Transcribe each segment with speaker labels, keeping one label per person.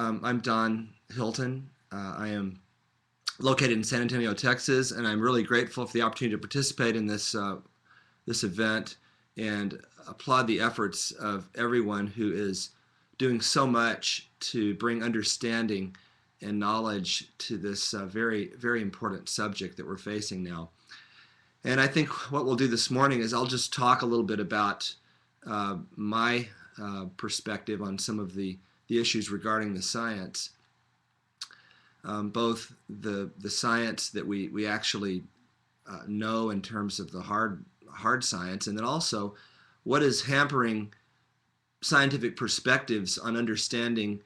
Speaker 1: I'm Don Hilton. I am located in San Antonio, Texas, and I'm really grateful for the opportunity to participate in this event and applaud the efforts of everyone who is doing so much to bring understanding and knowledge to this very, very important subject that we're facing now. And I think what we'll do this morning is I'll just talk a little bit about my perspective on some of the issues regarding the science, both the science that we actually know in terms of the hard science, and then also what is hampering scientific perspectives on understanding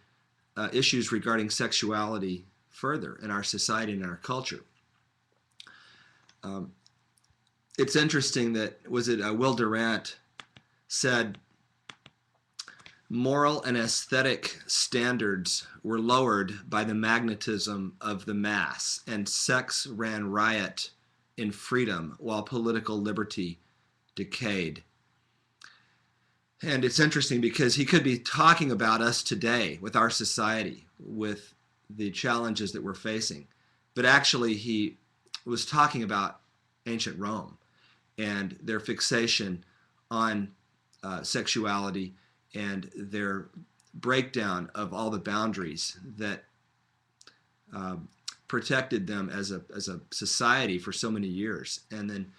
Speaker 1: issues regarding sexuality further in our society and in our culture. It's interesting that, Will Durant said, moral and aesthetic standards were lowered by the magnetism of the mass, and sex ran riot in freedom while political liberty decayed. And it's interesting because he could be talking about us today with our society, with the challenges that we're facing. But actually he was talking about ancient Rome and their fixation on sexuality and their breakdown of all the boundaries that protected them as a society for so many years. And then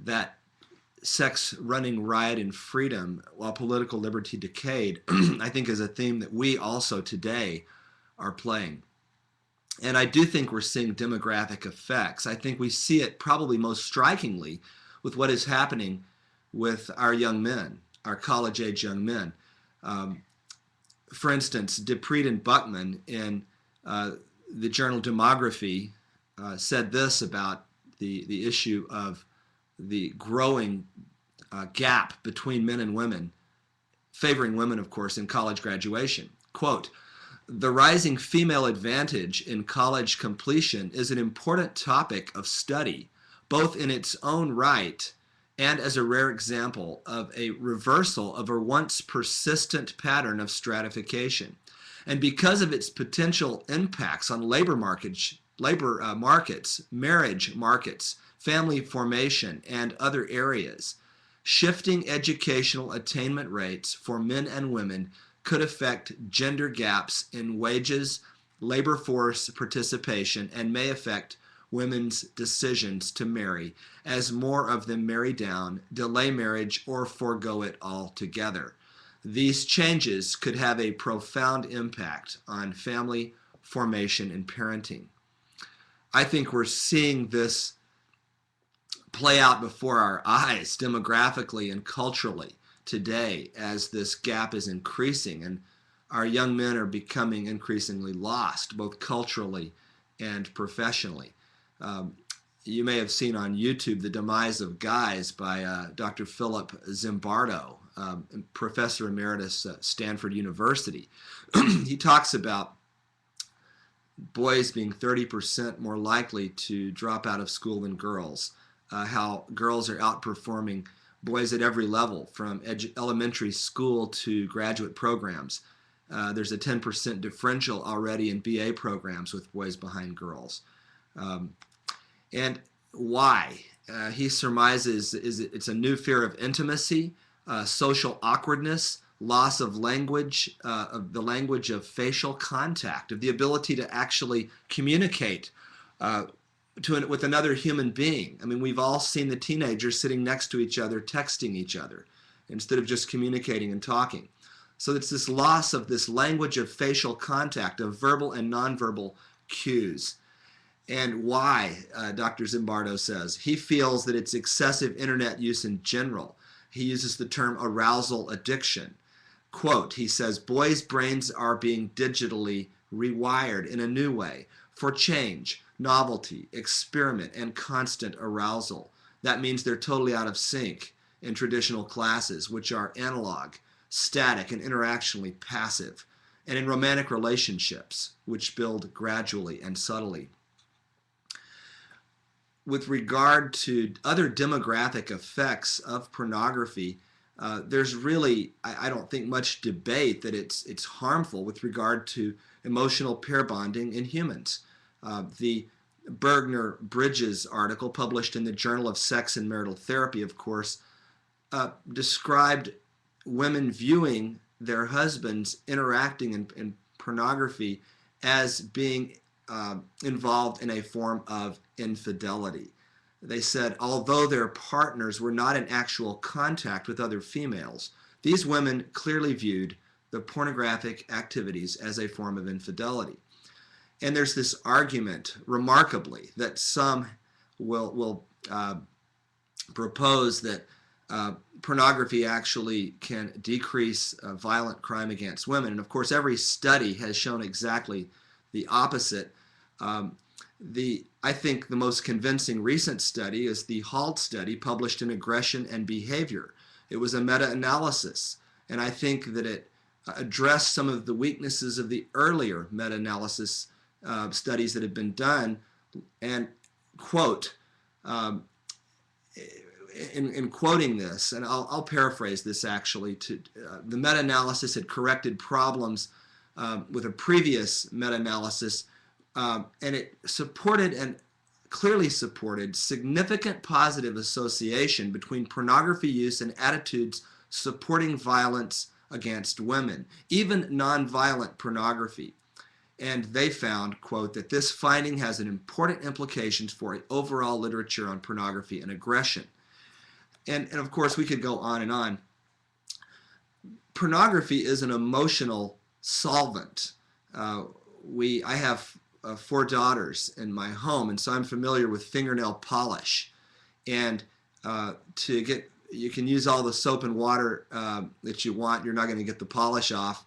Speaker 1: that sex running riot in freedom while political liberty decayed, I think is a theme that we also today are playing. And I do think we're seeing demographic effects. I think we see it probably most strikingly with what is happening with our young men, our college-age young men. For instance, Dupreet and Buckman in the journal Demography said this about the issue of the growing gap between men and women, favoring women, of course, in college graduation. Quote, "The rising female advantage in college completion is an important topic of study, both in its own right and as a rare example of a reversal of a once persistent pattern of stratification. And because of its potential impacts on labor markets, marriage markets, family formation, and other areas, shifting educational attainment rates for men and women could affect gender gaps in wages, labor force participation, and may affect women's decisions to marry, as more of them marry down, delay marriage, or forego it altogether. These changes could have a profound impact on family formation and parenting." I think we're seeing this play out before our eyes demographically and culturally today as this gap is increasing, and our young men are becoming increasingly lost, both culturally and professionally. You may have seen on YouTube The Demise of Guys by Dr. Philip Zimbardo, Professor Emeritus at Stanford University. He talks about boys being 30% more likely to drop out of school than girls, how girls are outperforming boys at every level, from elementary school to graduate programs. There's a 10% differential already in BA programs with boys behind girls. And why? He surmises it's a new fear of intimacy, social awkwardness, loss of language, of the language of facial contact, of the ability to actually communicate with another human being. I mean, we've all seen the teenagers sitting next to each other, texting each other, instead of just communicating and talking. So it's this loss of this language of facial contact, of verbal and nonverbal cues. And why, Dr. Zimbardo says, he feels that it's excessive internet use in general. He uses the term arousal addiction. Quote, he says, boys' brains are being digitally rewired in a new way for change, novelty, experiment, and constant arousal. That means they're totally out of sync in traditional classes, which are analog, static, and interactionally passive, and in romantic relationships, which build gradually and subtly. With regard to other demographic effects of pornography, there's really, I don't think, much debate that it's harmful with regard to emotional pair bonding in humans. The Bergner-Bridges article published in the Journal of Sex and Marital Therapy, of course, described women viewing their husbands interacting in pornography as being involved in a form of infidelity. They said, although their partners were not in actual contact with other females, these women clearly viewed the pornographic activities as a form of infidelity. And there's this argument, remarkably, that some will propose that pornography actually can decrease violent crime against women. And of course, every study has shown exactly the opposite. I think the most convincing recent study is the HALT study published in Aggression and Behavior. It was a meta-analysis, and I think that it addressed some of the weaknesses of the earlier meta-analysis studies that have been done. And quote, in quoting this, and I'll paraphrase this actually, the meta-analysis had corrected problems with a previous meta-analysis, and it supported and clearly supported significant positive association between pornography use and attitudes supporting violence against women, even nonviolent pornography. And they found, quote, that this finding has an important implications for overall literature on pornography and aggression. And of course, we could go on and on. Pornography is an emotional solvent. I have 4 daughters in my home, and so I'm familiar with fingernail polish. And you can use all the soap and water that you want. You're not going to get the polish off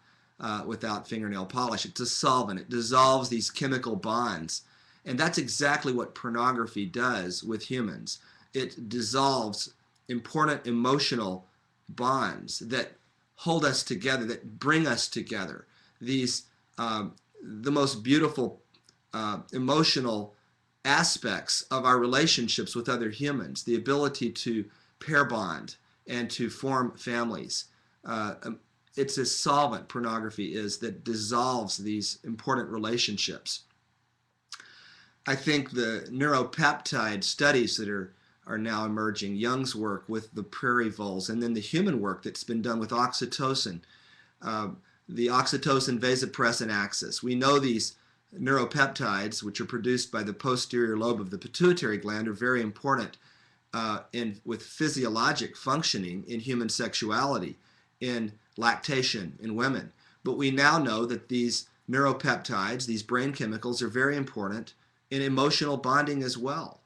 Speaker 1: without fingernail polish. It's a solvent. It dissolves these chemical bonds. And that's exactly what pornography does with humans. It dissolves important emotional bonds that hold us together, that bring us together. These the most beautiful emotional aspects of our relationships with other humans, the ability to pair bond and to form families. It's a solvent, pornography is, that dissolves these important relationships. I think the neuropeptide studies that are now emerging, Jung's work with the prairie voles, and then the human work that's been done with oxytocin, the oxytocin vasopressin axis. We know these neuropeptides, which are produced by the posterior lobe of the pituitary gland, are very important with physiologic functioning in human sexuality, in lactation in women. But we now know that these neuropeptides, these brain chemicals, are very important in emotional bonding as well.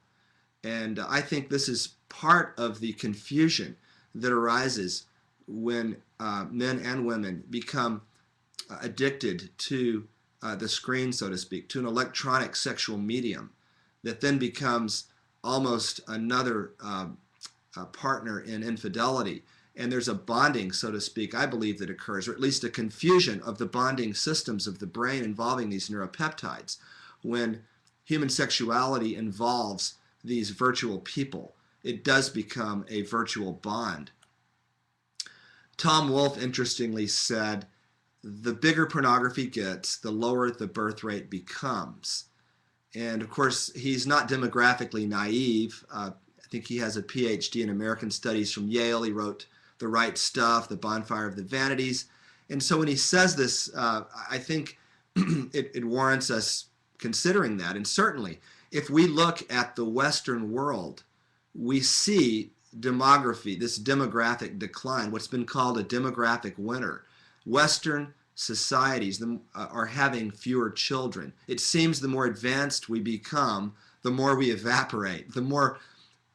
Speaker 1: And I think this is part of the confusion that arises when men and women become addicted to the screen, so to speak, to an electronic sexual medium that then becomes almost another partner in infidelity. And there's a bonding, so to speak, I believe, that occurs, or at least a confusion of the bonding systems of the brain involving these neuropeptides. When human sexuality involves these virtual people, it does become a virtual bond. Tom Wolfe interestingly said, the bigger pornography gets, the lower the birth rate becomes. And of course, he's not demographically naive. I think he has a PhD in American Studies from Yale. He wrote The Right Stuff, The Bonfire of the Vanities. And so when he says this, I think it warrants us considering that. And certainly, if we look at the Western world, we see demography, this demographic decline, what's been called a demographic winter. Western societies are having fewer children. It seems the more advanced we become, the more we evaporate, the more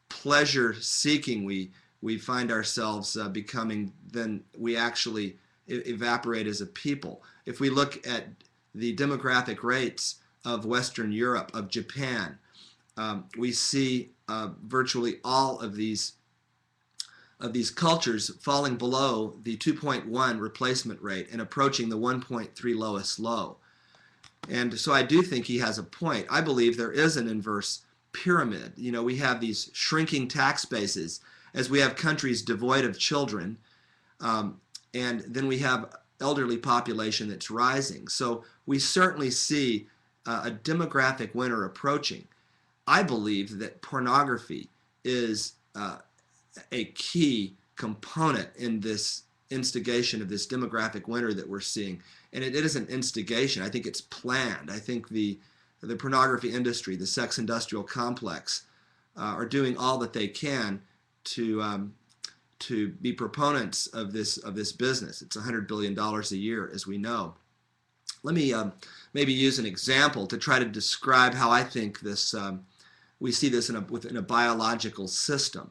Speaker 1: pleasure-seeking we find ourselves becoming than we actually evaporate as a people. If we look at the demographic rates of Western Europe, of Japan, we see virtually all of these cultures falling below the 2.1 replacement rate and approaching the 1.3 lowest low. And so I do think he has a point. I believe there is an inverse pyramid. You know, we have these shrinking tax bases as we have countries devoid of children, And then we have elderly population that's rising. So we certainly see a demographic winter approaching. I believe that pornography is a key component in this instigation of this demographic winter that we're seeing. And it isn't instigation. I think it's planned. I think the pornography industry, the sex industrial complex, are doing all that they can to be proponents of this business. It's $100 billion a year, as we know. Let me maybe use an example to try to describe how I think this we see this within a biological system.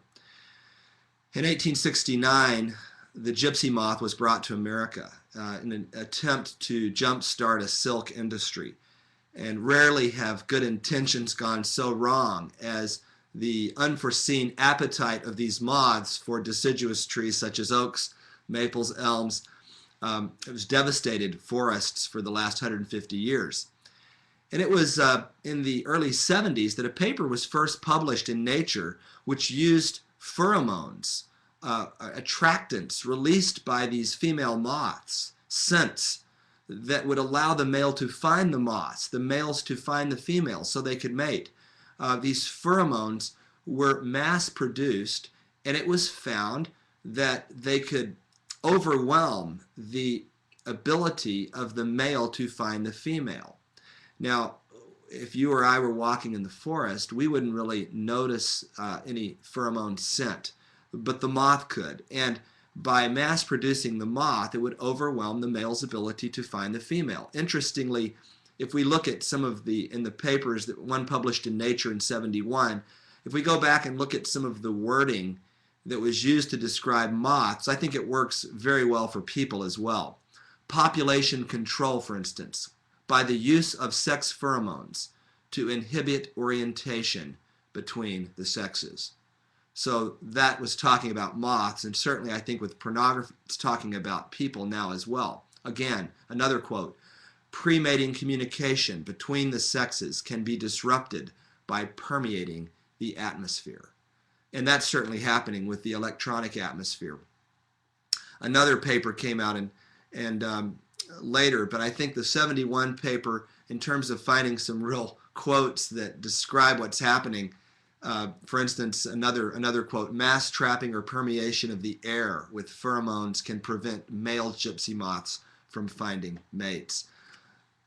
Speaker 1: In 1869, the gypsy moth was brought to America in an attempt to jumpstart a silk industry. And rarely have good intentions gone so wrong as the unforeseen appetite of these moths for deciduous trees such as oaks, maples, elms. It was devastated forests for the last 150 years. And it was in the early 70s that a paper was first published in Nature which used pheromones, attractants released by these female moths, scents that would allow the male to find the moths, the males to find the females so they could mate. These pheromones were mass produced, and it was found that they could overwhelm the ability of the male to find the female. Now, if you or I were walking in the forest, we wouldn't really notice any pheromone scent, but the moth could. And by mass producing the moth, it would overwhelm the male's ability to find the female. Interestingly, if we look at some of in the papers, that one published in Nature in '71, if we go back and look at some of the wording that was used to describe moths, I think it works very well for people as well. Population control, for instance, by the use of sex pheromones to inhibit orientation between the sexes. So that was talking about moths, and certainly I think with pornography it's talking about people now as well. Again, another quote, "Pre-mating communication between the sexes can be disrupted by permeating the atmosphere." And that's certainly happening with the electronic atmosphere. Another paper came out later, but I think the '71 paper, in terms of finding some real quotes that describe what's happening, for instance, another quote, "Mass trapping or permeation of the air with pheromones can prevent male gypsy moths from finding mates."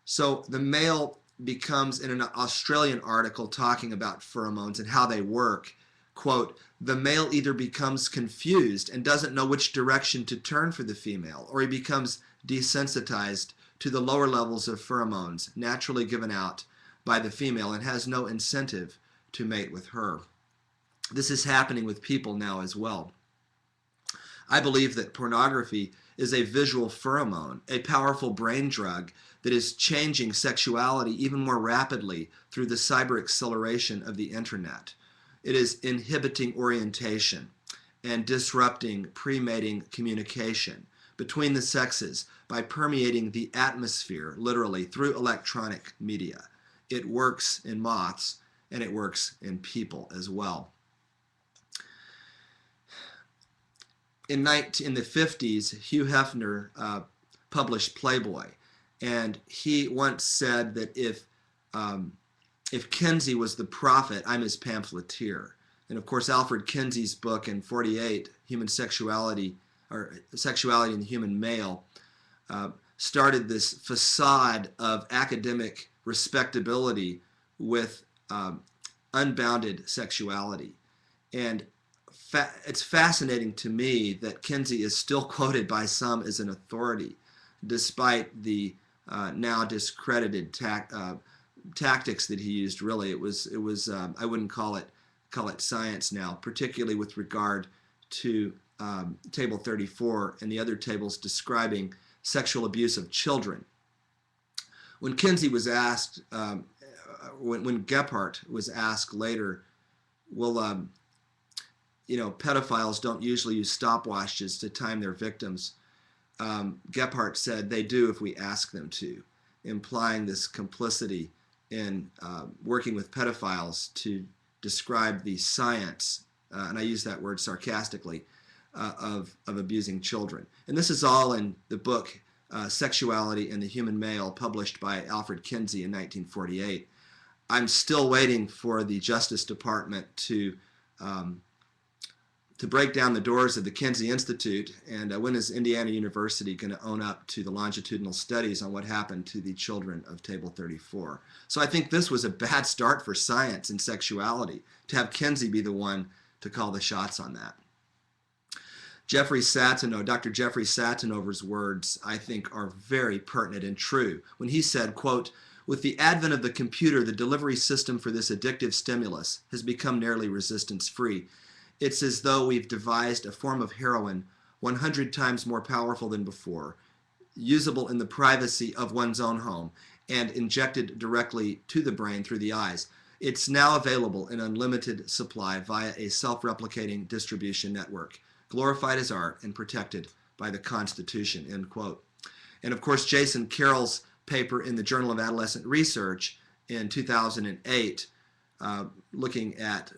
Speaker 1: So the male becomes, in an Australian article talking about pheromones and how they work, quote, "The male either becomes confused and doesn't know which direction to turn for the female, or he becomes desensitized to the lower levels of pheromones naturally given out by the female and has no incentive to mate with her." This is happening with people now as well. I believe that pornography is a visual pheromone, a powerful brain drug that is changing sexuality even more rapidly through the cyber acceleration of the internet. It is inhibiting orientation and disrupting pre-mating communication between the sexes by permeating the atmosphere, literally, through electronic media. It works in moths, and it works in people as well. In the 50s, Hugh Hefner published Playboy, and he once said that if Kinsey was the prophet, I'm his pamphleteer. And of course, Alfred Kinsey's book in '48, Human Sexuality, or Sexuality in the Human Male, started this facade of academic respectability with unbounded sexuality. And it's fascinating to me that Kinsey is still quoted by some as an authority, despite the now discredited tactics that he used. Really, it was I wouldn't call it science now, particularly with regard to Table 34 and the other tables describing sexual abuse of children. When Kinsey was asked, when Gephardt was asked later, well, pedophiles don't usually use stopwatches to time their victims, Gephardt said they do if we ask them to, implying this complicity in working with pedophiles to describe the science, and I use that word sarcastically, of abusing children. And this is all in the book Sexuality in the Human Male, published by Alfred Kinsey in 1948. I'm still waiting for the Justice Department to break down the doors of the Kinsey Institute, and when is Indiana University going to own up to the longitudinal studies on what happened to the children of Table 34? So I think this was a bad start for science and sexuality, to have Kinsey be the one to call the shots on that. Dr. Jeffrey Satinover's words, I think, are very pertinent and true when he said, quote, "With the advent of the computer, the delivery system for this addictive stimulus has become nearly resistance-free. It's as though we've devised a form of heroin 100 times more powerful than before, usable in the privacy of one's own home, and injected directly to the brain through the eyes. It's now available in unlimited supply via a self-replicating distribution network, glorified as art and protected by the Constitution," end quote. And of course, Jason Carroll's paper in the Journal of Adolescent Research in 2008, looking at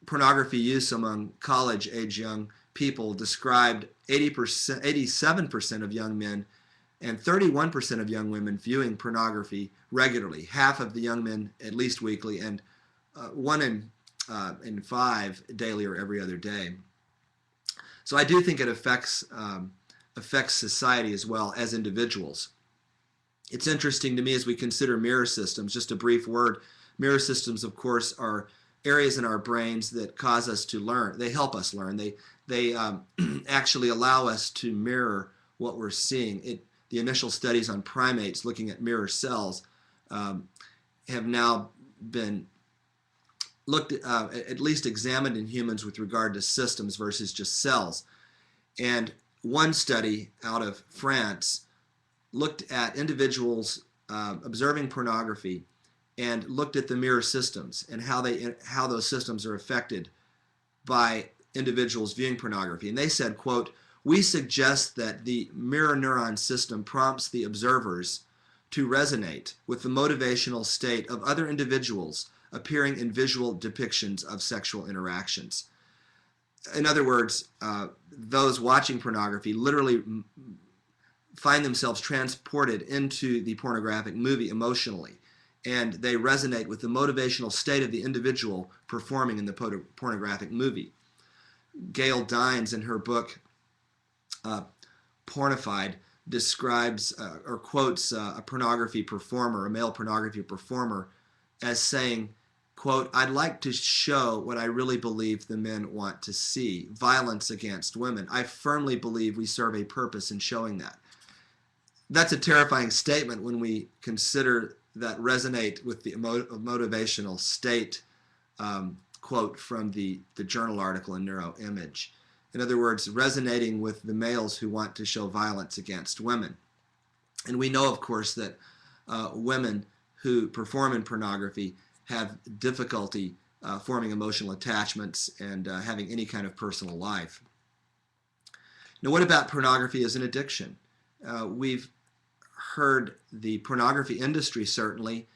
Speaker 1: pornography use among college-age young people, described 87% of young men and 31% of young women viewing pornography regularly, half of the young men at least weekly, and 1 in 5 daily or every other day. So I do think it affects society as well as individuals. It's interesting to me as we consider mirror systems, just a brief word. Mirror systems, of course, are areas in our brains that cause us to learn. They help us learn. They actually allow us to mirror what we're seeing. The initial studies on primates looking at mirror cells have now been looked at least examined in humans with regard to systems versus just cells. And one study out of France looked at individuals observing pornography and looked at the mirror systems and how those systems are affected by individuals viewing pornography. And they said, quote, "We suggest that the mirror neuron system prompts the observers to resonate with the motivational state of other individuals appearing in visual depictions of sexual interactions." In other words, those watching pornography literally find themselves transported into the pornographic movie emotionally, and they resonate with the motivational state of the individual performing in the pornographic movie. Gail Dines, in her book Pornified, describes or quotes a pornography performer, a male pornography performer, as saying, quote, "I'd like to show what I really believe the men want to see, violence against women. I firmly believe we serve a purpose in showing that." That's a terrifying statement when we consider that resonate with the motivational state quote from the journal article in Neuroimage. In other words, resonating with the males who want to show violence against women. And we know, of course, that women who perform in pornography have difficulty forming emotional attachments and having any kind of personal life. Now, what about pornography as an addiction? We've heard the pornography industry certainly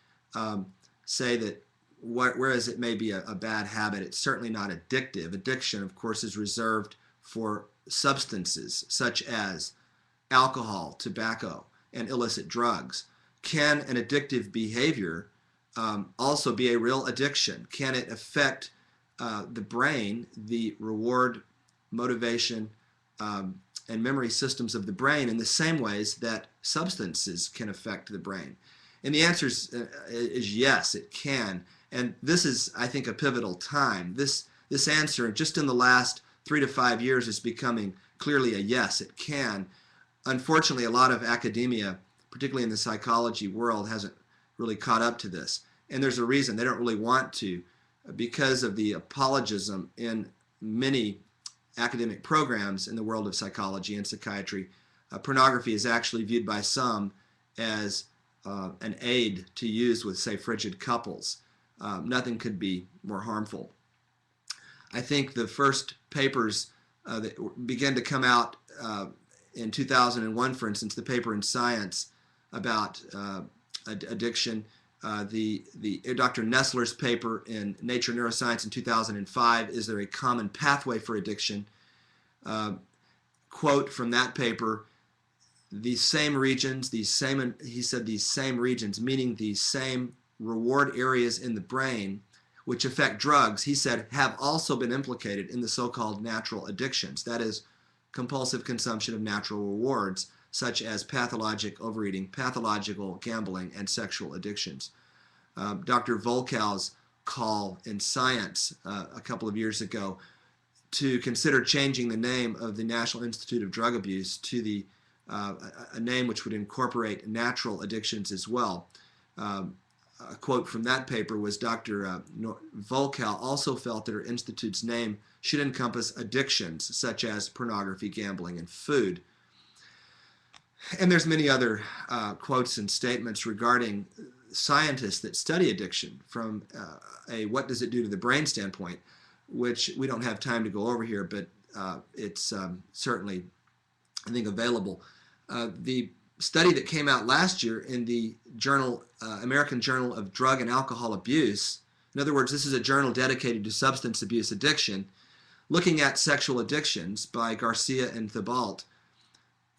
Speaker 1: say that whereas it may be a bad habit, it's certainly not addictive. Addiction, of course, is reserved for substances such as alcohol, tobacco, and illicit drugs. Can an addictive behavior also be a real addiction? Can it affect the brain, the reward, motivation, and memory systems of the brain in the same ways that substances can affect the brain? And the answer is yes, it can. And this is, I think, a pivotal time. This answer, just in the last 3 to 5 years, is becoming clearly a yes, it can. Unfortunately, a lot of academia, particularly in the psychology world, hasn't really caught up to this. And there's a reason. They don't really want to, because of the apologism in many academic programs in the world of psychology and psychiatry. Pornography is actually viewed by some as an aid to use with, say, frigid couples. Nothing could be more harmful. I think the first papers that began to come out in 2001, for instance, the paper in Science about addiction, the Dr. Nestler's paper in Nature Neuroscience in 2005, Is There a Common Pathway for Addiction? quote from that paper, these same regions, he said these same regions, meaning these same reward areas in the brain which affect drugs, he said, have also been implicated in the so-called natural addictions. That is, compulsive consumption of natural rewards, such as pathologic overeating, pathological gambling, and sexual addictions. Dr. Volkow's call in Science a couple of years ago to consider changing the name of the National Institute of Drug Abuse to a name which would incorporate natural addictions as well. A quote from that paper was Dr. Volkow also felt that her institute's name should encompass addictions such as pornography, gambling, and food. And there's many other quotes and statements regarding scientists that study addiction from a what does it do to the brain standpoint, which we don't have time to go over here, but it's certainly, I think, available. The study that came out last year in the journal, American Journal of Drug and Alcohol Abuse, in other words, this is a journal dedicated to substance abuse addiction, looking at sexual addictions by Garcia and Thibault,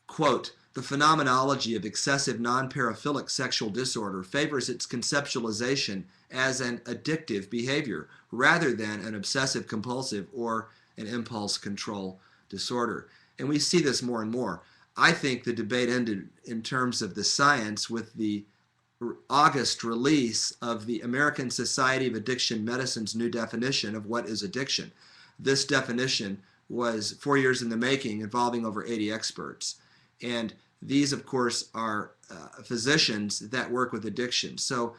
Speaker 1: quote, the phenomenology of excessive non-paraphilic sexual disorder favors its conceptualization as an addictive behavior rather than an obsessive-compulsive or an impulse control disorder. And we see this more and more. I think the debate ended in terms of the science with the August release of the American Society of Addiction Medicine's new definition of what is addiction. This definition was 4 years in the making, involving over 80 experts. And these, of course, are physicians that work with addiction. So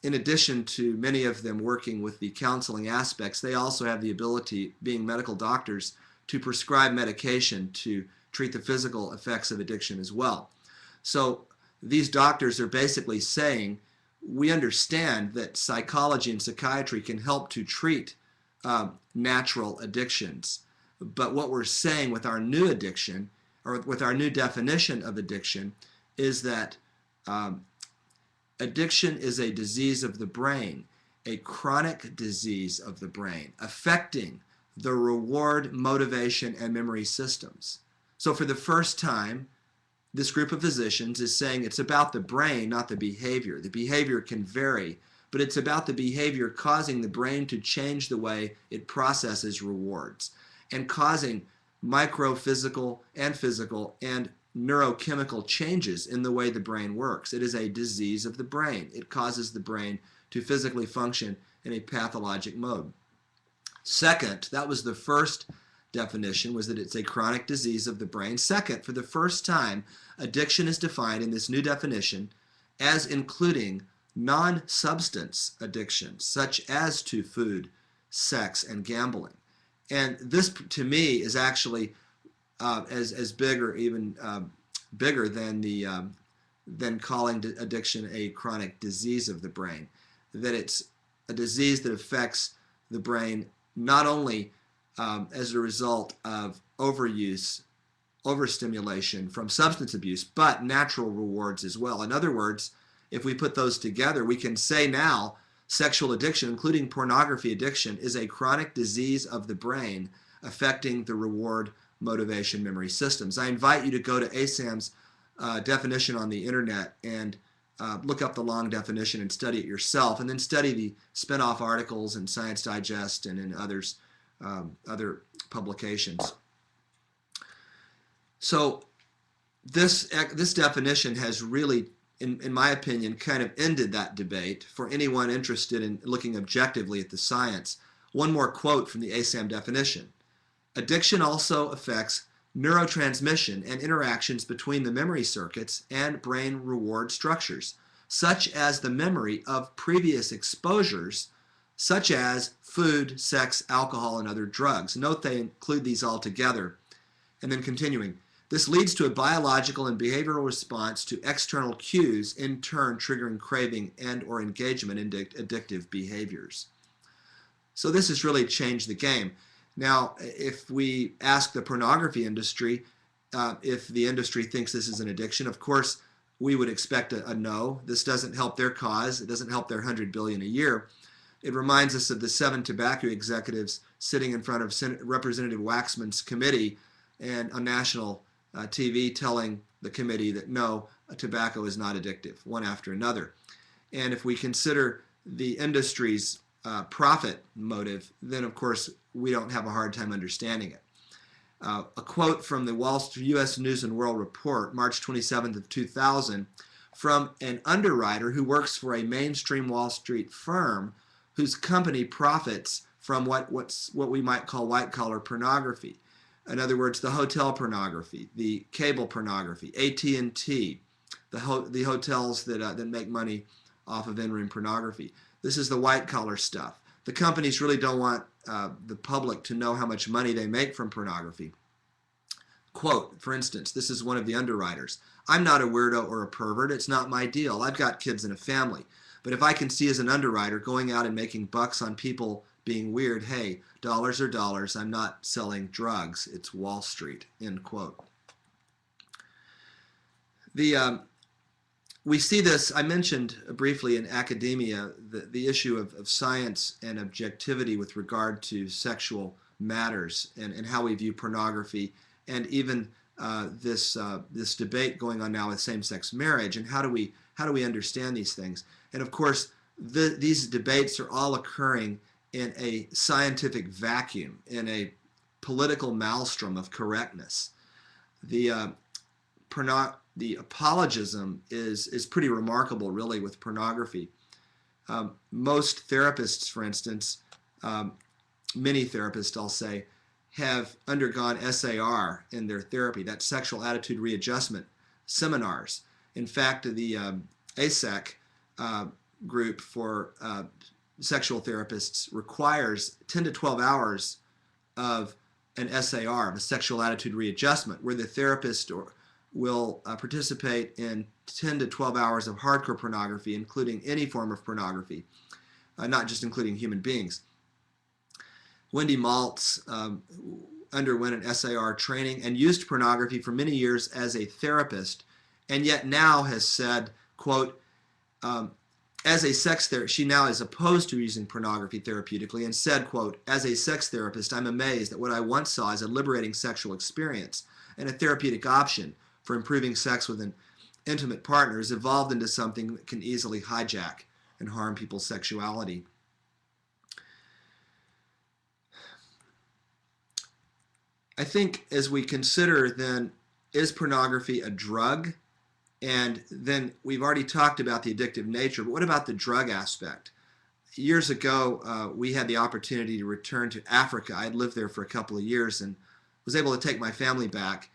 Speaker 1: in addition to many of them working with the counseling aspects, they also have the ability, being medical doctors, to prescribe medication to treat the physical effects of addiction as well. So these doctors are basically saying, we understand that psychology and psychiatry can help to treat natural addictions. But what we're saying with our new addiction, or with our new definition of addiction, is that addiction is a disease of the brain, a chronic disease of the brain, affecting the reward, motivation, and memory systems. So for the first time, this group of physicians is saying it's about the brain, not the behavior. The behavior can vary, but it's about the behavior causing the brain to change the way it processes rewards and causing microphysical and physical and neurochemical changes in the way the brain works. It is a disease of the brain. It causes the brain to physically function in a pathologic mode. Second, that was the first definition, was that it's a chronic disease of the brain. Second, for the first time, addiction is defined in this new definition as including non-substance addictions, such as to food, sex, and gambling. And this, to me, is actually as big or even bigger than calling addiction a chronic disease of the brain. That it's a disease that affects the brain not only as a result of overuse, overstimulation from substance abuse, but natural rewards as well. In other words, if we put those together, we can say now sexual addiction, including pornography addiction, is a chronic disease of the brain affecting the reward, motivation, memory systems. I invite you to go to ASAM's definition on the internet and look up the long definition and study it yourself, and then study the spin-off articles in Science Digest and in other publications. So this definition has really, in my opinion, kind of ended that debate for anyone interested in looking objectively at the science. One more quote from the ASAM definition. Addiction also affects neurotransmission and interactions between the memory circuits and brain reward structures, such as the memory of previous exposures, such as food, sex, alcohol, and other drugs. Note they include these all together. And then continuing, this leads to a biological and behavioral response to external cues, in turn triggering craving and or engagement in addictive behaviors. So this has really changed the game. Now, if we ask the pornography industry if the industry thinks this is an addiction, of course, we would expect a no. This doesn't help their cause. It doesn't help their $100 billion a year. It reminds us of the 7 tobacco executives sitting in front of Representative Waxman's committee and on national TV telling the committee that no, tobacco is not addictive, one after another. And if we consider the industry's profit motive, then of course we don't have a hard time understanding it. A quote from the U.S. News and World Report, March 27th of 2000, from an underwriter who works for a mainstream Wall Street firm whose company profits from what we might call white-collar pornography. In other words, the hotel pornography, the cable pornography, AT&T, the hotels that make money off of in-room pornography. This is the white-collar stuff. The companies really don't want the public to know how much money they make from pornography. Quote, for instance, this is one of the underwriters. I'm not a weirdo or a pervert. It's not my deal. I've got kids and a family. But if I can see as an underwriter going out and making bucks on people being weird, hey, dollars are dollars. I'm not selling drugs. It's Wall Street, end quote. We see this, I mentioned briefly in academia, the issue of science and objectivity with regard to sexual matters and how we view pornography, and even this debate going on now with same-sex marriage, and how do we understand these things. And of course, these debates are all occurring in a scientific vacuum, in a political maelstrom of correctness. The apologism is pretty remarkable, really, with pornography. Most therapists, for instance, many therapists, I'll say, have undergone SAR in their therapy, that's sexual attitude readjustment seminars. In fact, the ASEC group for sexual therapists requires 10 to 12 hours of an SAR, a sexual attitude readjustment, where the therapist will participate in 10 to 12 hours of hardcore pornography, including any form of pornography, not just including human beings. Wendy Maltz underwent an SAR training and used pornography for many years as a therapist, and yet now has said, quote, as a sex therapist, she now is opposed to using pornography therapeutically, and said, quote, as a sex therapist, I'm amazed that what I once saw as a liberating sexual experience and a therapeutic option for improving sex with an intimate partner has evolved into something that can easily hijack and harm people's sexuality. I think as we consider then, is pornography a drug? And then we've already talked about the addictive nature, but what about the drug aspect? Years ago, we had the opportunity to return to Africa. I had lived there for a couple of years and was able to take my family back.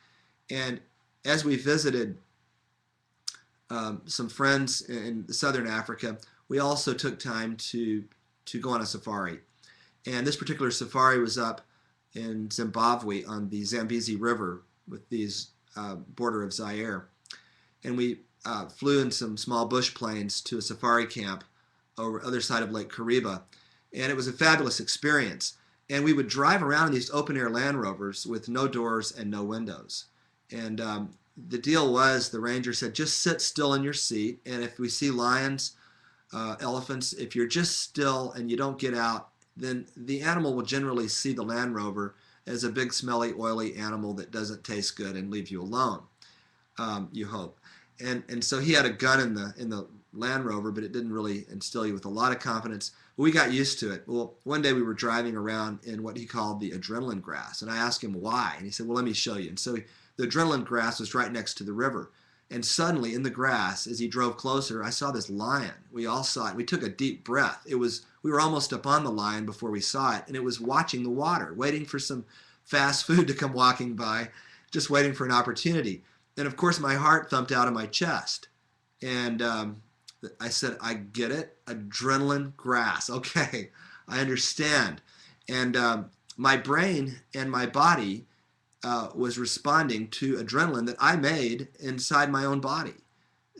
Speaker 1: And as we visited some friends in southern Africa, we also took time to go on a safari. And this particular safari was up in Zimbabwe on the Zambezi River with these border of Zaire. And we flew in some small bush planes to a safari camp over the other side of Lake Kariba. And it was a fabulous experience. And we would drive around in these open-air Land Rovers with no doors and no windows. And the deal was, the ranger said, just sit still in your seat. And if we see lions, elephants, if you're just still and you don't get out, then the animal will generally see the Land Rover as a big, smelly, oily animal that doesn't taste good and leave you alone, you hope. And so he had a gun in the Land Rover, but it didn't really instill you with a lot of confidence. But we got used to it. Well, one day we were driving around in what he called the adrenaline grass, and I asked him why, and he said, well, let me show you. And so the adrenaline grass was right next to the river. And suddenly in the grass, as he drove closer, I saw this lion. We all saw it. We took a deep breath. We were almost up on the lion before we saw it, and it was watching the water, waiting for some fast food to come walking by, just waiting for an opportunity. And of course, my heart thumped out of my chest. And I said, I get it. Adrenaline grass. Okay, I understand. And my brain and my body was responding to adrenaline that I made inside my own body.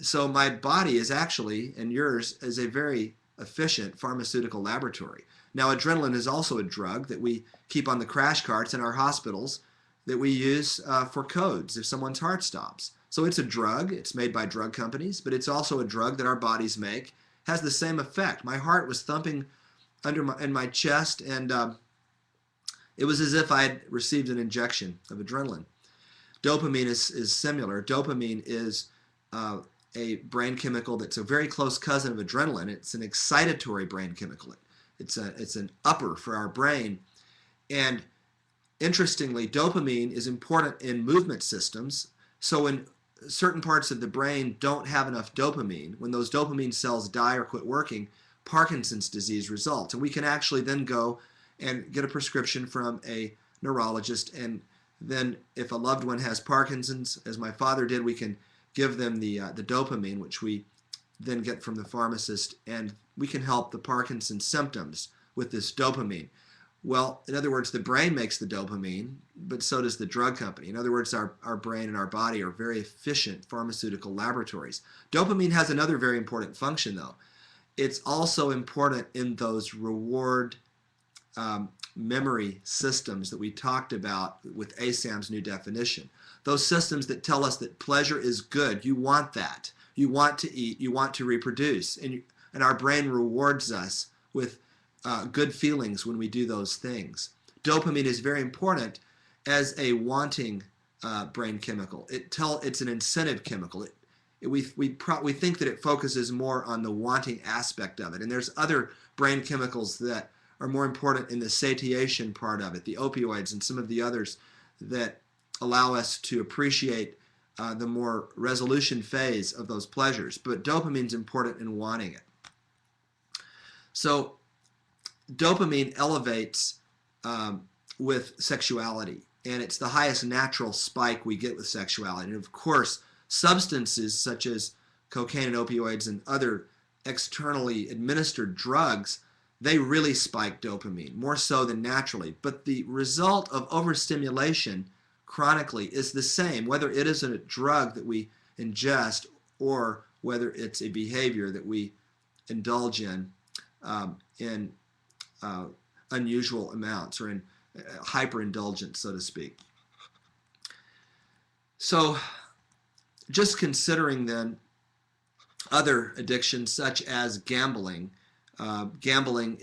Speaker 1: So my body is actually, and yours, is a very efficient pharmaceutical laboratory. Now, adrenaline is also a drug that we keep on the crash carts in our hospitals that we use for codes if someone's heart stops. So it's a drug. It's made by drug companies, but it's also a drug that our bodies make. Has the same effect. My heart was thumping in my chest, and it was as if I had received an injection of adrenaline. Dopamine is similar. Dopamine is a brain chemical that's a very close cousin of adrenaline. It's an excitatory brain chemical. It's an upper for our brain. And interestingly, dopamine is important in movement systems. So when certain parts of the brain don't have enough dopamine, when those dopamine cells die or quit working, Parkinson's disease results. And we can actually then go and get a prescription from a neurologist, and then if a loved one has Parkinson's, as my father did, we can give them the dopamine, which we then get from the pharmacist, and we can help the Parkinson's symptoms with this dopamine. Well, in other words, the brain makes the dopamine, but so does the drug company. In other words, our brain and our body are very efficient pharmaceutical laboratories. Dopamine has another very important function, though. It's also important in those reward memory systems that we talked about with ASAM's new definition. Those systems that tell us that pleasure is good. You want that. You want to eat. You want to reproduce. And our brain rewards us with good feelings when we do those things. Dopamine is very important as a wanting brain chemical. It's an incentive chemical. We think that it focuses more on the wanting aspect of it. And there's other brain chemicals that are more important in the satiation part of it, the opioids and some of the others that allow us to appreciate the more resolution phase of those pleasures. But dopamine's important in wanting it. So dopamine elevates with sexuality, and it's the highest natural spike we get with sexuality. And of course, substances such as cocaine and opioids and other externally administered drugs, they really spike dopamine, more so than naturally. But the result of overstimulation chronically is the same, whether it is a drug that we ingest or whether it's a behavior that we indulge in unusual amounts or in hyperindulgence, so to speak. So just considering then other addictions such as gambling, gambling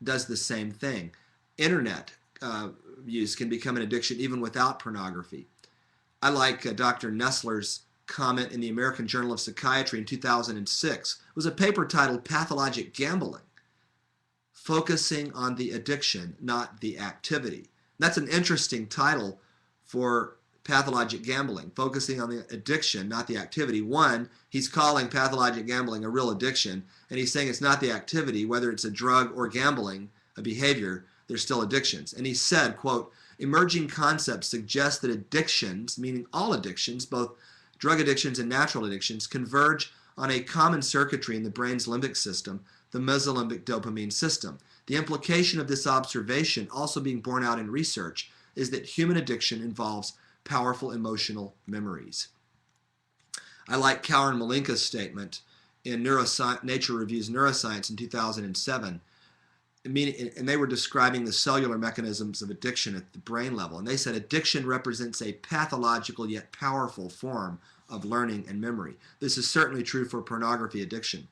Speaker 1: does the same thing. Internet use can become an addiction even without pornography. I like Dr. Nestler's comment in the American Journal of Psychiatry in 2006. It was a paper titled Pathological Gambling, focusing on the addiction, not the activity. That's an interesting title for pathologic gambling, focusing on the addiction, not the activity. One, he's calling pathologic gambling a real addiction, and he's saying it's not the activity, whether it's a drug or gambling, a behavior, they're still addictions. And he said, quote, emerging concepts suggest that addictions, meaning all addictions, both drug addictions and natural addictions, converge on a common circuitry in the brain's limbic system, the mesolimbic dopamine system. The implication of this observation, also being borne out in research, is that human addiction involves powerful emotional memories. I like Kauer and Malinka's statement in Nature Reviews Neuroscience in 2007, and they were describing the cellular mechanisms of addiction at the brain level, and they said addiction represents a pathological yet powerful form of learning and memory. This is certainly true for pornography addiction.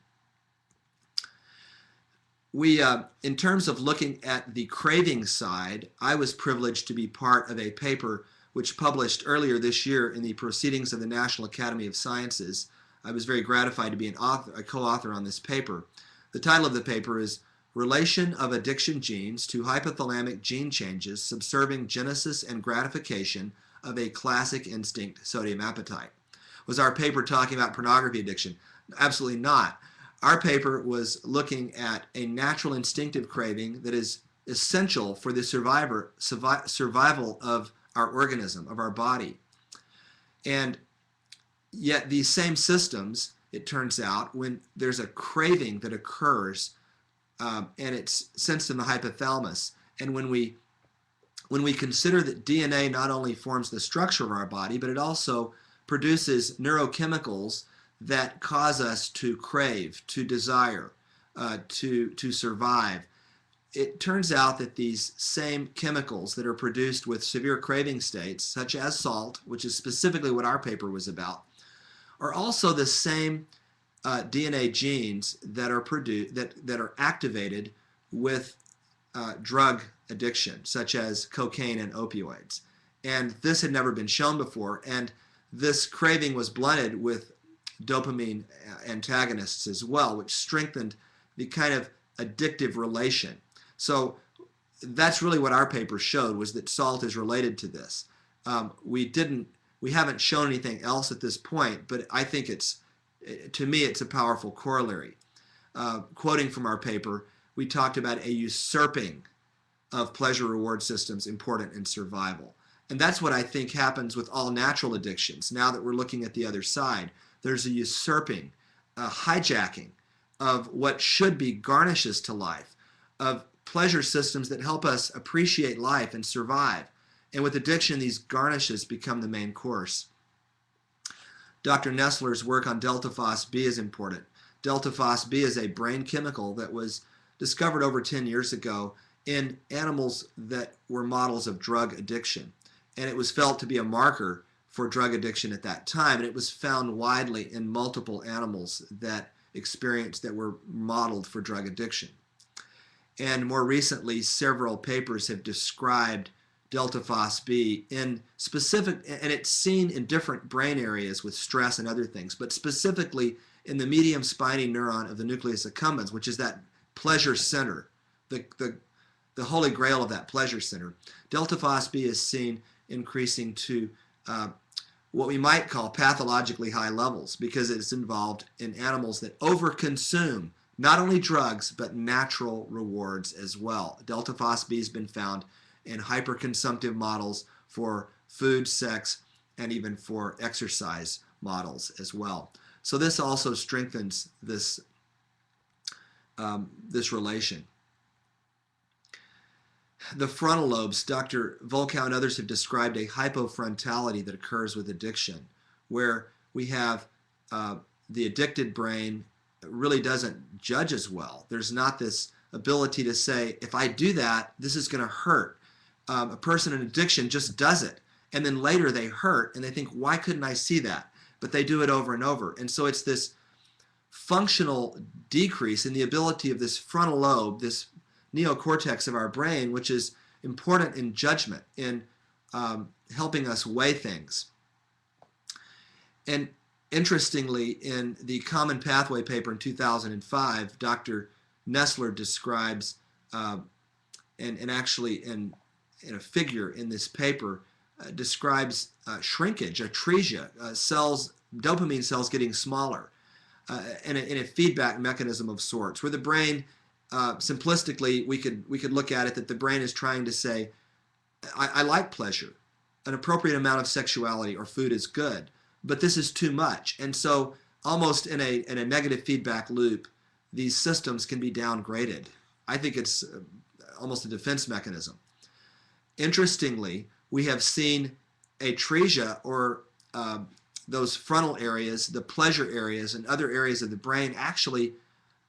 Speaker 1: In terms of looking at the craving side, I was privileged to be part of a paper which published earlier this year in the Proceedings of the National Academy of Sciences. I was very gratified to be a co-author on this paper. The title of the paper is Relation of Addiction Genes to Hypothalamic Gene Changes Subserving Genesis and Gratification of a Classic Instinct Sodium Appetite. Was our paper talking about pornography addiction? Absolutely not. Our paper was looking at a natural instinctive craving that is essential for the survival of our organism, of our body. And yet these same systems, it turns out, when there's a craving that occurs and it's sensed in the hypothalamus, and when we consider that DNA not only forms the structure of our body, but it also produces neurochemicals that cause us to crave, to desire, to survive. It turns out that these same chemicals that are produced with severe craving states, such as salt, which is specifically what our paper was about, are also the same DNA genes that are produced that are activated with drug addiction, such as cocaine and opioids. And this had never been shown before. And this craving was blunted with dopamine antagonists as well, which strengthened the kind of addictive relation. So that's really what our paper showed, was that salt is related to this. We haven't shown anything else at this point, but I think to me, it's a powerful corollary. Quoting from our paper, we talked about a usurping of pleasure reward systems important in survival. And that's what I think happens with all natural addictions. Now that we're looking at the other side, there's a usurping, a hijacking of what should be garnishes to life, of pleasure systems that help us appreciate life and survive. And with addiction, these garnishes become the main course. Dr. Nestler's work on delta phos-B is important. Delta phos-B is a brain chemical that was discovered over 10 years ago in animals that were models of drug addiction. And it was felt to be a marker for drug addiction at that time. And it was found widely in multiple animals that were modeled for drug addiction. And more recently, several papers have described delta phos-B in specific, and it's seen in different brain areas with stress and other things, but specifically in the medium spiny neuron of the nucleus accumbens, which is that pleasure center, the holy grail of that pleasure center. Delta phos-B is seen increasing to what we might call pathologically high levels, because it's involved in animals that overconsume not only drugs but natural rewards as well. Delta phos-B has been found in hyperconsumptive models for food, sex, and even for exercise models as well. So this also strengthens this relation. The frontal lobes, Dr. Volkow and others have described a hypofrontality that occurs with addiction, where we have the addicted brain really doesn't judge as well. There's not this ability to say, if I do that, this is going to hurt. A person in addiction just does it, and then later they hurt, and they think, why couldn't I see that? But they do it over and over. And so it's this functional decrease in the ability of this frontal lobe, this neocortex of our brain, which is important in judgment, in helping us weigh things. And interestingly, in the Common Pathway paper in 2005, Dr. Nestler describes, and actually in a figure in this paper, describes shrinkage, atresia, dopamine cells getting smaller, in a feedback mechanism of sorts, where the brain, simplistically, we could look at it that the brain is trying to say, I like pleasure, an appropriate amount of sexuality or food is good, but this is too much. And so almost in a negative feedback loop, these systems can be downgraded. I think it's almost a defense mechanism. Interestingly, we have seen atresia, or those frontal areas, the pleasure areas, and other areas of the brain actually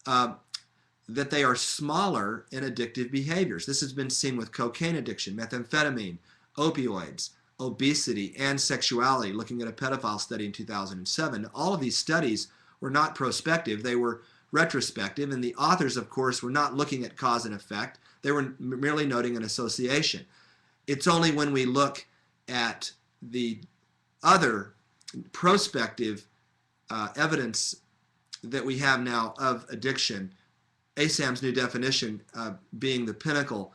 Speaker 1: that they are smaller in addictive behaviors. This has been seen with cocaine addiction, methamphetamine, opioids, obesity, and sexuality, looking at a pedophile study in 2007. All of these studies were not prospective, they were retrospective, and the authors, of course, were not looking at cause and effect. They were merely noting an association. It's only when we look at the other prospective evidence that we have now of addiction, ASAM's new definition being the pinnacle,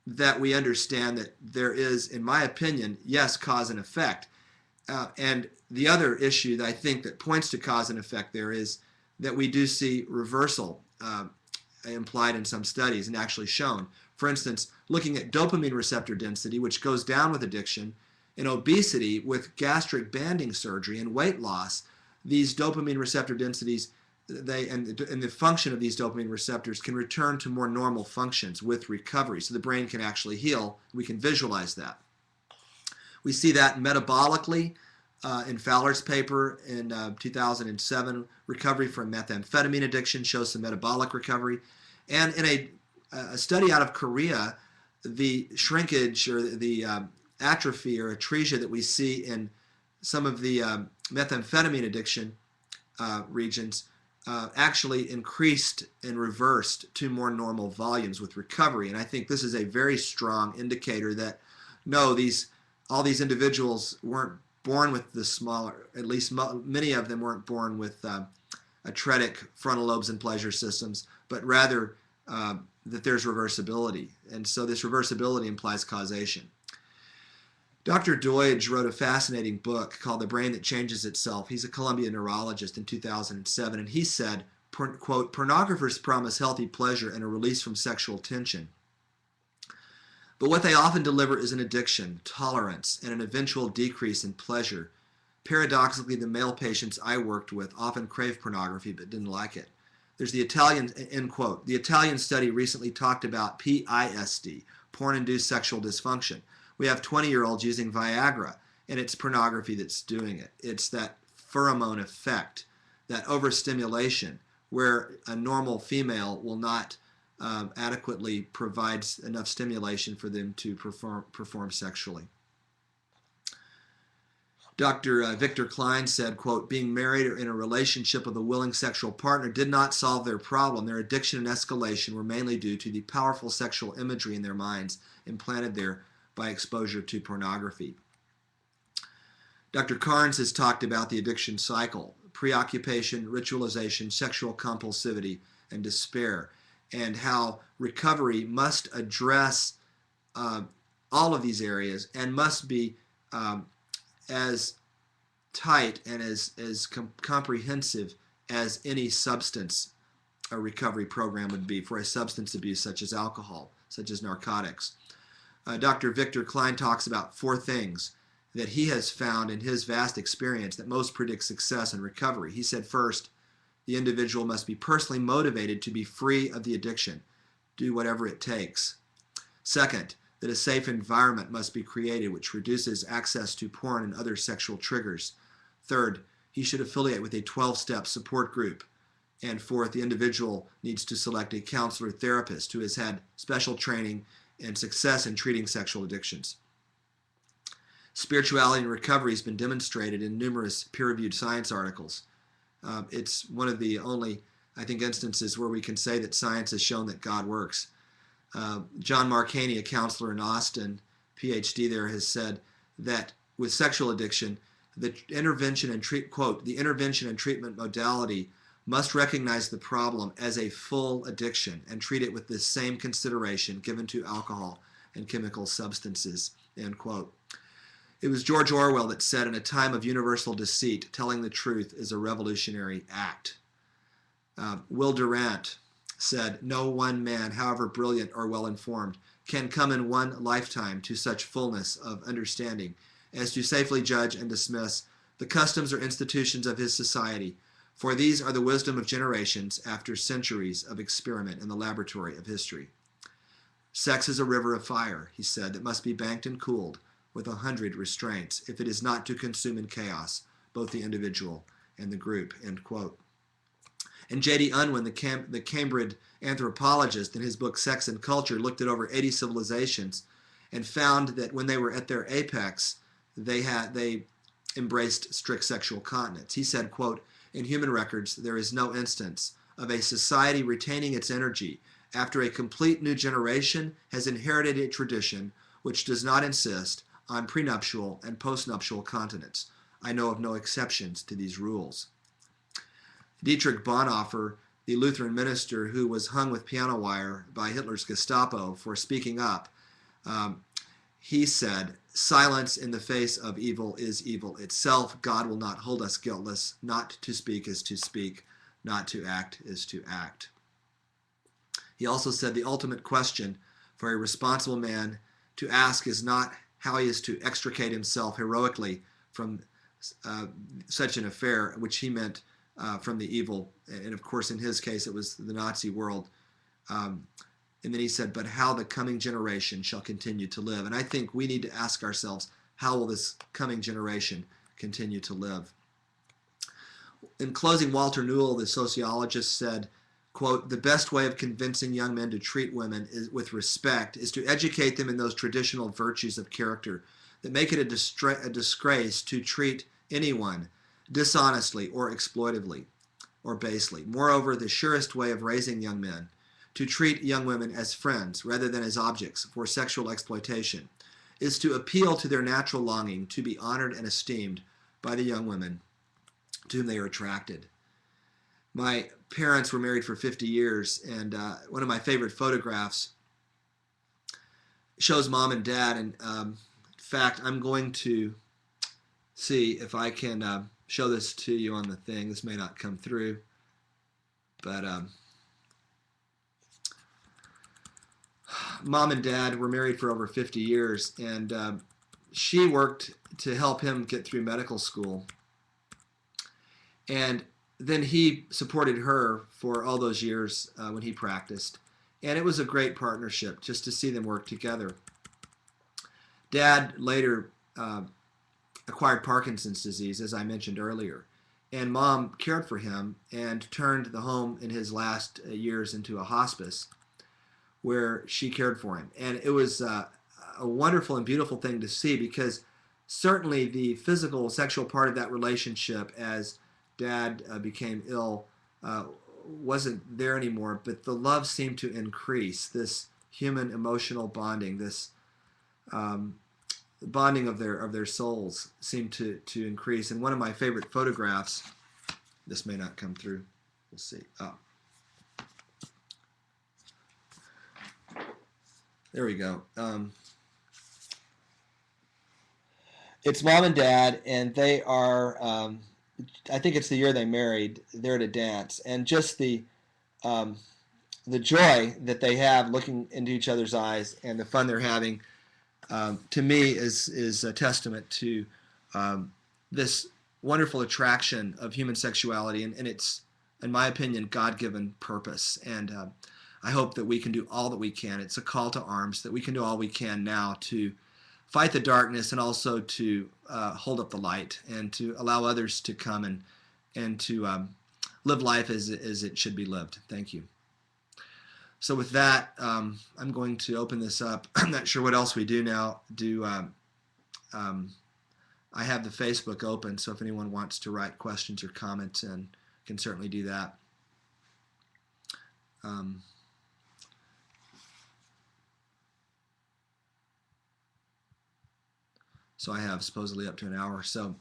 Speaker 1: that we understand that there is, in my opinion, yes, cause and effect. And the other issue that I think that points to cause and effect there is that we do see reversal implied in some studies and actually shown. For instance, looking at dopamine receptor density, which goes down with addiction, in obesity with gastric banding surgery and weight loss, these dopamine receptor densities, and the function of these dopamine receptors can return to more normal functions with recovery. So the brain can actually heal. We can visualize that. We see that metabolically in Fowler's paper in 2007, recovery from methamphetamine addiction shows some metabolic recovery. And in a study out of Korea, the shrinkage or the atrophy or atresia that we see in some of the methamphetamine addiction regions actually increased and reversed to more normal volumes with recovery. And I think this is a very strong indicator that no, these all these individuals weren't born with the smaller, at least many of them weren't born with atretic frontal lobes and pleasure systems, but rather that there's reversibility. And so this reversibility implies causation. Dr. Deutsch wrote a fascinating book called The Brain That Changes Itself. He's a Columbia neurologist in 2007, and he said, quote, pornographers promise healthy pleasure and a release from sexual tension. But what they often deliver is an addiction, tolerance, and an eventual decrease in pleasure. Paradoxically, the male patients I worked with often craved pornography but didn't like it. There's the Italian, end quote. The Italian study recently talked about PISD, porn-induced sexual dysfunction. We have 20-year-olds using Viagra, and it's pornography that's doing it. It's that pheromone effect, that overstimulation, where a normal female will not adequately provide enough stimulation for them to perform sexually. Dr. Victor Klein said, quote, being married or in a relationship with a willing sexual partner did not solve their problem. Their addiction and escalation were mainly due to the powerful sexual imagery in their minds implanted there by exposure to pornography. Dr. Carnes has talked about the addiction cycle, preoccupation, ritualization, sexual compulsivity, and despair, and how recovery must address all of these areas and must be as tight and as comprehensive as any substance a recovery program would be for a substance abuse such as alcohol, such as narcotics. Dr. Victor Klein talks about 4 things that he has found in his vast experience that most predict success in recovery. He said, first, the individual must be personally motivated to be free of the addiction, do whatever it takes. Second, that a safe environment must be created which reduces access to porn and other sexual triggers. Third, he should affiliate with a 12-step support group. And fourth, the individual needs to select a counselor therapist who has had special training and success in treating sexual addictions. Spirituality and recovery has been demonstrated in numerous peer-reviewed science articles. It's one of the only, I think, instances where we can say that science has shown that God works. John Mark Haney, a counselor in Austin, PhD there, has said that with sexual addiction, the intervention and treatment modality must recognize the problem as a full addiction and treat it with the same consideration given to alcohol and chemical substances, end quote. It was George Orwell that said, in a time of universal deceit, telling the truth is a revolutionary act. Will Durant said, no one man, however brilliant or well-informed, can come in one lifetime to such fullness of understanding as to safely judge and dismiss the customs or institutions of his society, for these are the wisdom of generations after centuries of experiment in the laboratory of history. Sex is a river of fire, he said, that must be banked and cooled with 100 restraints if it is not to consume in chaos both the individual and the group, end quote. And J.D. Unwin, the Cambridge anthropologist, in his book Sex and Culture, looked at over 80 civilizations and found that when they were at their apex, they embraced strict sexual continence. He said, quote, in human records, there is no instance of a society retaining its energy after a complete new generation has inherited a tradition which does not insist on prenuptial and postnuptial continence. I know of no exceptions to these rules. Dietrich Bonhoeffer, the Lutheran minister who was hung with piano wire by Hitler's Gestapo for speaking up, he said, silence in the face of evil is evil itself. God will not hold us guiltless. Not to speak is to speak. Not to act is to act. He also said the ultimate question for a responsible man to ask is not how he is to extricate himself heroically from such an affair, which he meant from the evil. And of course, in his case, it was the Nazi world. And then he said, but how the coming generation shall continue to live. And I think we need to ask ourselves, how will this coming generation continue to live? In closing, Walter Newell, the sociologist, said, quote, the best way of convincing young men to treat women with respect is to educate them in those traditional virtues of character that make it a disgrace to treat anyone dishonestly or exploitively or basely. Moreover, the surest way of raising young men to treat young women as friends rather than as objects for sexual exploitation is to appeal to their natural longing to be honored and esteemed by the young women to whom they are attracted. My parents were married for 50 years, and one of my favorite photographs shows mom and dad. And in fact, I'm going to see if I can show this to you on the thing. This may not come through, but mom and dad were married for over 50 years, and she worked to help him get through medical school. And then he supported her for all those years when he practiced. And it was a great partnership just to see them work together. Dad later acquired Parkinson's disease, as I mentioned earlier. And mom cared for him and turned the home in his last years into a hospice where she cared for him. And it was a wonderful and beautiful thing to see, because certainly the physical, sexual part of that relationship, as Dad became ill, wasn't there anymore, but the love seemed to increase. This human emotional bonding, this bonding of their souls seemed to increase. And one of my favorite photographs, this may not come through, we'll see. Oh. There we go. It's mom and dad, and they are, I think it's the year they married, they're at a dance. And just the joy that they have looking into each other's eyes and the fun they're having, to me is a testament to this wonderful attraction of human sexuality and its, in my opinion, God-given purpose. And I hope that we can do all that we can. It's a call to arms, that we can do all we can now to fight the darkness and also to hold up the light and to allow others to come and to live life as it should be lived. Thank you. So with that, I'm going to open this up. I'm not sure what else we do now. I have the Facebook open, so if anyone wants to write questions or comments, and can certainly do that. So I have supposedly up to an hour. So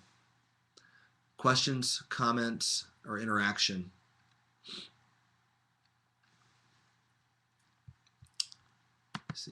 Speaker 1: questions, comments, or interaction. Let's see.